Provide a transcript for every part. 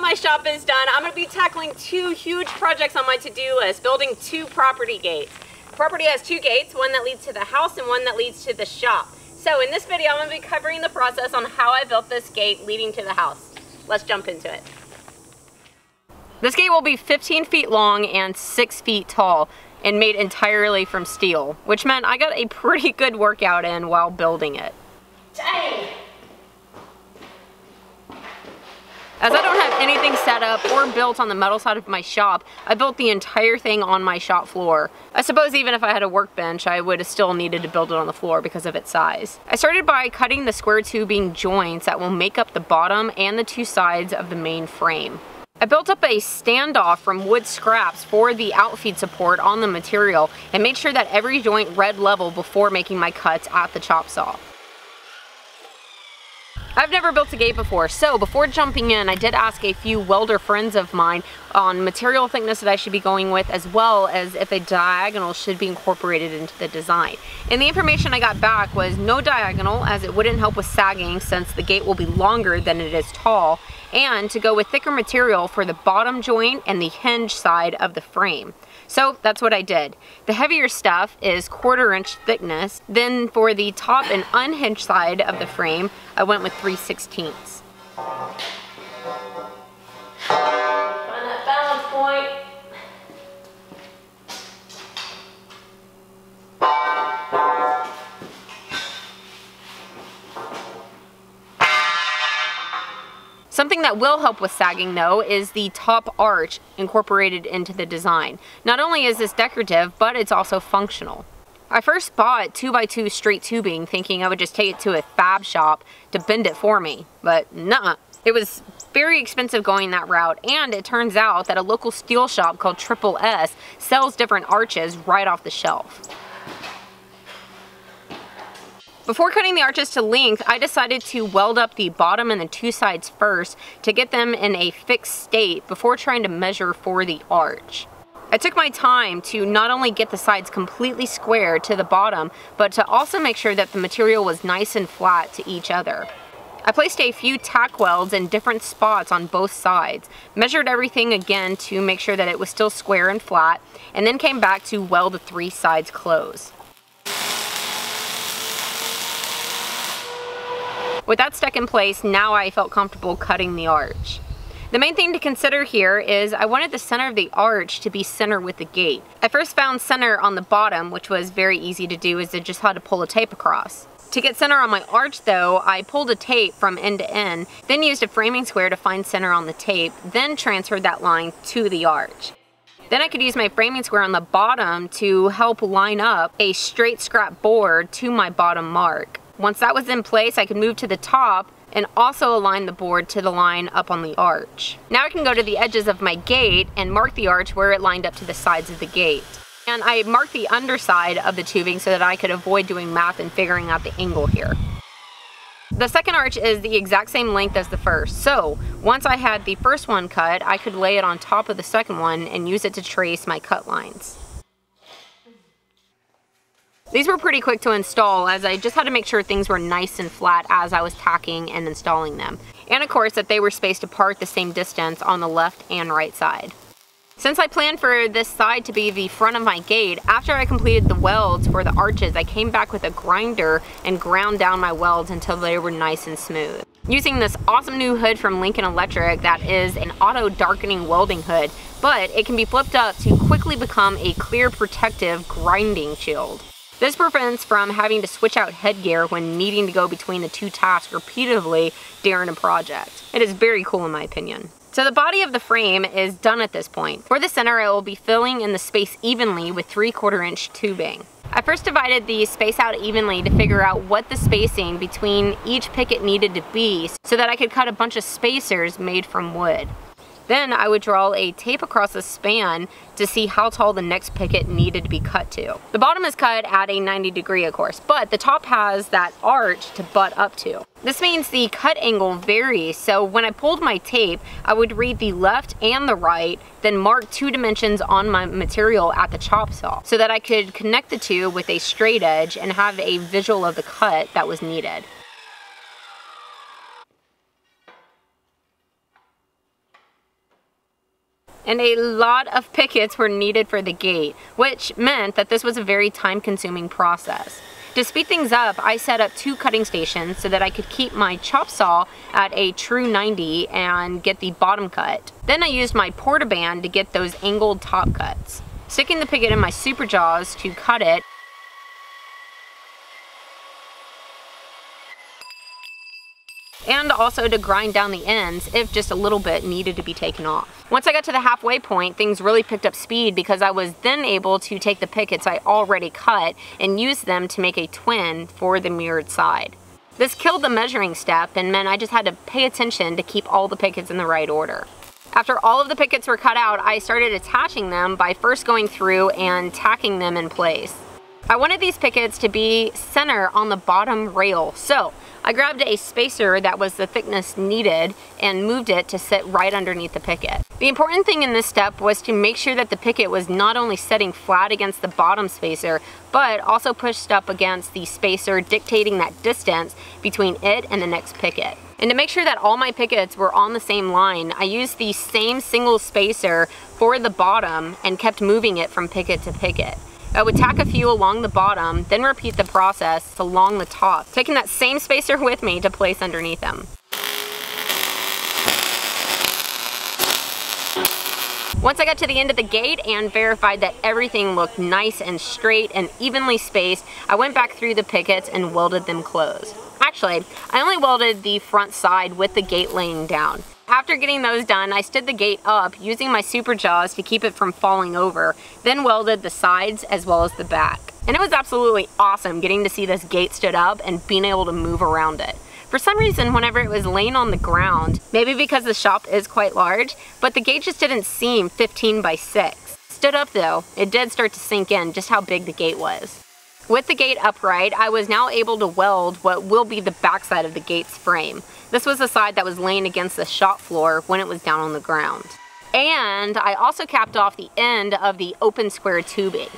that my shop is done, I'm going to be tackling two huge projects on my to-do list, building two property gates. The property has two gates, one that leads to the house and one that leads to the shop. So in this video, I'm going to be covering the process on how I built this gate leading to the house. Let's jump into it. This gate will be 15 feet long and 6 feet tall and made entirely from steel, which meant I got a pretty good workout in while building it. Dang! As I don't have anything set up or built on the metal side of my shop, I built the entire thing on my shop floor. I suppose even if I had a workbench, I would have still needed to build it on the floor because of its size. I started by cutting the square tubing joints that will make up the bottom and the two sides of the main frame. I built up a standoff from wood scraps for the outfeed support on the material and made sure that every joint read level before making my cuts at the chop saw. I've never built a gate before, so before jumping in, I did ask a few welder friends of mine on material thickness that I should be going with, as well as if a diagonal should be incorporated into the design. And the information I got back was no diagonal, as it wouldn't help with sagging since the gate will be longer than it is tall, and to go with thicker material for the bottom joint and the hinge side of the frame. So that's what I did. The heavier stuff is 1/4 inch thickness. Then for the top and unhinged side of the frame, I went with 3/16. Find that balance point. Something that will help with sagging though is the top arch incorporated into the design. Not only is this decorative, but it's also functional. I first bought 2x2 straight tubing thinking I would just take it to a fab shop to bend it for me, but nuh-uh. It was very expensive going that route, and it turns out that a local steel shop called Triple S sells different arches right off the shelf. Before cutting the arches to length, I decided to weld up the bottom and the two sides first to get them in a fixed state before trying to measure for the arch. I took my time to not only get the sides completely square to the bottom, but to also make sure that the material was nice and flat to each other. I placed a few tack welds in different spots on both sides, measured everything again to make sure that it was still square and flat, and then came back to weld the three sides closed. With that stuck in place, now I felt comfortable cutting the arch. The main thing to consider here is I wanted the center of the arch to be center with the gate. I first found center on the bottom, which was very easy to do, as I just had to pull a tape across. To get center on my arch though, I pulled a tape from end to end, then used a framing square to find center on the tape, then transferred that line to the arch. Then I could use my framing square on the bottom to help line up a straight scrap board to my bottom mark. Once that was in place, I could move to the top and also align the board to the line up on the arch. Now I can go to the edges of my gate and mark the arch where it lined up to the sides of the gate. And I marked the underside of the tubing so that I could avoid doing math and figuring out the angle here. The second arch is the exact same length as the first, so once I had the first one cut, I could lay it on top of the second one and use it to trace my cut lines. These were pretty quick to install, as I just had to make sure things were nice and flat as I was tacking and installing them. And of course that they were spaced apart the same distance on the left and right side. Since I planned for this side to be the front of my gate, after I completed the welds for the arches, I came back with a grinder and ground down my welds until they were nice and smooth. Using this awesome new hood from Lincoln Electric that is an auto darkening welding hood, but it can be flipped up to quickly become a clear protective grinding shield. This prevents from having to switch out headgear when needing to go between the two tasks repeatedly during a project. It is very cool in my opinion. So the body of the frame is done at this point. For the center, I will be filling in the space evenly with 3/4 inch tubing. I first divided the space out evenly to figure out what the spacing between each picket needed to be so that I could cut a bunch of spacers made from wood. Then I would draw a tape across the span to see how tall the next picket needed to be cut to. The bottom is cut at a 90-degree, of course, but the top has that arch to butt up to. This means the cut angle varies, so when I pulled my tape, I would read the left and the right, then mark 2 dimensions on my material at the chop saw so that I could connect the two with a straight edge and have a visual of the cut that was needed. And a lot of pickets were needed for the gate, which meant that this was a very time-consuming process. To speed things up, I set up 2 cutting stations so that I could keep my chop saw at a true 90 and get the bottom cut. Then I used my portaband to get those angled top cuts. Sticking the picket in my super jaws to cut it, and also to grind down the ends if just a little bit needed to be taken off. Once I got to the halfway point, things really picked up speed because I was then able to take the pickets I already cut and use them to make a twin for the mirrored side. This killed the measuring step and meant I just had to pay attention to keep all the pickets in the right order. After all of the pickets were cut out, I started attaching them by first going through and tacking them in place. I wanted these pickets to be center on the bottom rail, so I grabbed a spacer that was the thickness needed and moved it to sit right underneath the picket. The important thing in this step was to make sure that the picket was not only sitting flat against the bottom spacer, but also pushed up against the spacer, dictating that distance between it and the next picket. And to make sure that all my pickets were on the same line, I used the same single spacer for the bottom and kept moving it from picket to picket. I would tack a few along the bottom, then repeat the process along the top, taking that same spacer with me to place underneath them. Once I got to the end of the gate and verified that everything looked nice and straight and evenly spaced, I went back through the pickets and welded them closed. Actually, I only welded the front side with the gate laying down. After getting those done, I stood the gate up using my super jaws to keep it from falling over, then welded the sides as well as the back. And it was absolutely awesome getting to see this gate stood up and being able to move around it. For some reason, whenever it was laying on the ground, maybe because the shop is quite large, but the gate just didn't seem 15 by 6. Stood up though, it did start to sink in just how big the gate was. With the gate upright, I was now able to weld what will be the backside of the gate's frame. This was the side that was laying against the shop floor when it was down on the ground. And I also capped off the end of the open square tubing.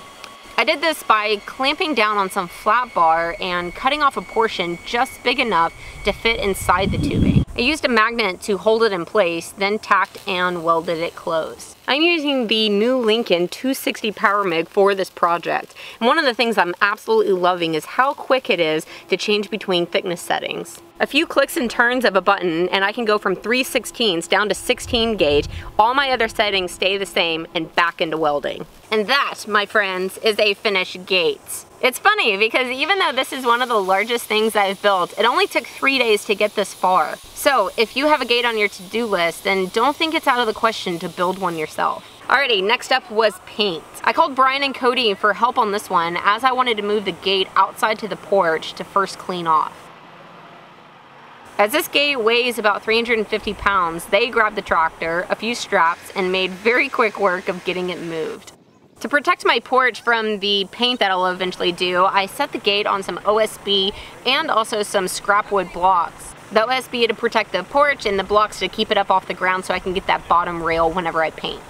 I did this by clamping down on some flat bar and cutting off a portion just big enough to fit inside the tubing. I used a magnet to hold it in place, then tacked and welded it closed. I'm using the new Lincoln 260 Power MIG for this project. And one of the things I'm absolutely loving is how quick it is to change between thickness settings. A few clicks and turns of a button and I can go from 3/16 down to 16 gauge. All my other settings stay the same and back into welding. And that, my friends, is a finished gate. It's funny because even though this is one of the largest things I've built, it only took 3 days to get this far. So if you have a gate on your to-do list, then don't think it's out of the question to build one yourself. Alrighty, next up was paint. I called Brian and Cody for help on this one as I wanted to move the gate outside to the porch to first clean off. As this gate weighs about 350 pounds, they grabbed the tractor, a few straps, and made very quick work of getting it moved. To protect my porch from the paint that I'll eventually do, I set the gate on some OSB and also some scrap wood blocks. The OSB to protect the porch and the blocks to keep it up off the ground so I can get that bottom rail whenever I paint.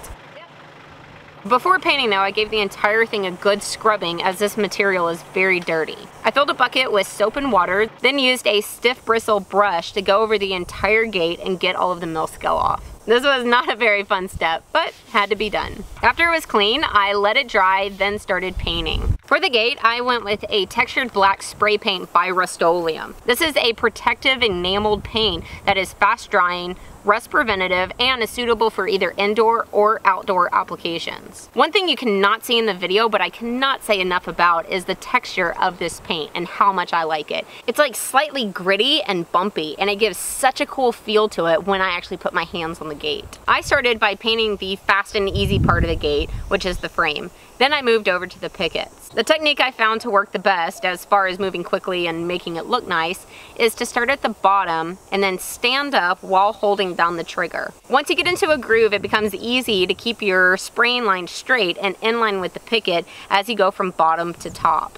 Before painting though, I gave the entire thing a good scrubbing as this material is very dirty. I filled a bucket with soap and water, then used a stiff bristle brush to go over the entire gate and get all of the mill scale off. This was not a very fun step, but had to be done. After it was clean, I let it dry, then started painting. For the gate, I went with a textured black spray paint by Rust-Oleum. This is a protective enameled paint that is fast drying, rust preventative, and is suitable for either indoor or outdoor applications. One thing you cannot see in the video, but I cannot say enough about, is the texture of this paint and how much I like it. It's like slightly gritty and bumpy, and it gives such a cool feel to it when I actually put my hands on the gate. I started by painting the fast and easy part of the gate, which is the frame. Then I moved over to the pickets. The technique I found to work the best as far as moving quickly and making it look nice is to start at the bottom and then stand up while holding down the trigger. Once you get into a groove, it becomes easy to keep your spraying line straight and in line with the picket as you go from bottom to top.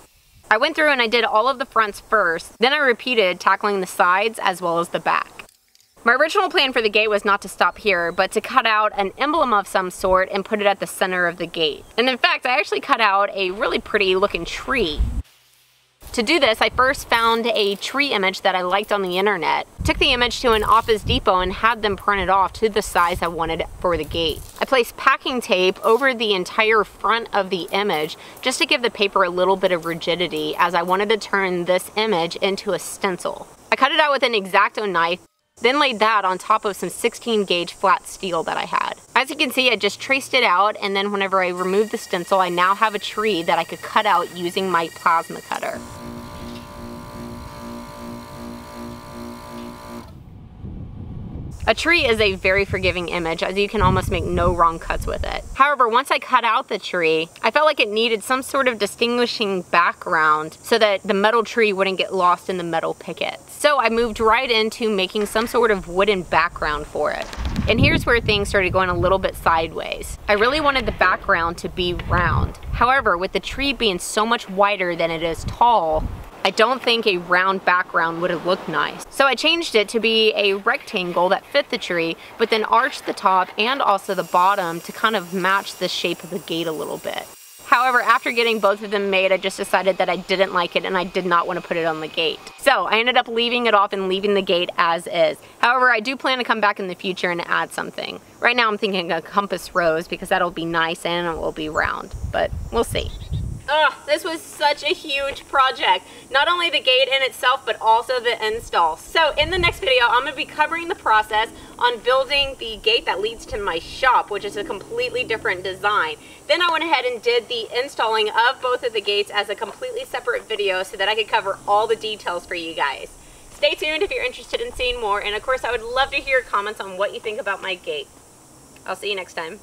I went through and I did all of the fronts first, then I repeated tackling the sides as well as the back. My original plan for the gate was not to stop here, but to cut out an emblem of some sort and put it at the center of the gate. And in fact, I actually cut out a really pretty looking tree. To do this, I first found a tree image that I liked on the internet, took the image to an Office Depot and had them print it off to the size I wanted for the gate. I placed packing tape over the entire front of the image just to give the paper a little bit of rigidity, as I wanted to turn this image into a stencil. I cut it out with an X-Acto knife, then laid that on top of some 16 gauge flat steel that I had. As you can see, I just traced it out, and then whenever I removed the stencil, I now have a tree that I could cut out using my plasma cutter. A tree is a very forgiving image, as you can almost make no wrong cuts with it. However, once I cut out the tree, I felt like it needed some sort of distinguishing background so that the metal tree wouldn't get lost in the metal pickets. So I moved right into making some sort of wooden background for it. And here's where things started going a little bit sideways. I really wanted the background to be round. However, with the tree being so much wider than it is tall, I don't think a round background would have looked nice. So I changed it to be a rectangle that fit the tree, but then arched the top and also the bottom to kind of match the shape of the gate a little bit. However, after getting both of them made, I just decided that I didn't like it and I did not want to put it on the gate. So I ended up leaving it off and leaving the gate as is. However, I do plan to come back in the future and add something. Right now I'm thinking a compass rose because that'll be nice and it will be round, but we'll see. Ugh, this was such a huge project. Not only the gate in itself, but also the install. So in the next video, I'm gonna be covering the process on building the gate that leads to my shop, which is a completely different design. Then I went ahead and did the installing of both of the gates as a completely separate video so that I could cover all the details for you guys. Stay tuned if you're interested in seeing more, and of course I would love to hear comments on what you think about my gate. I'll see you next time.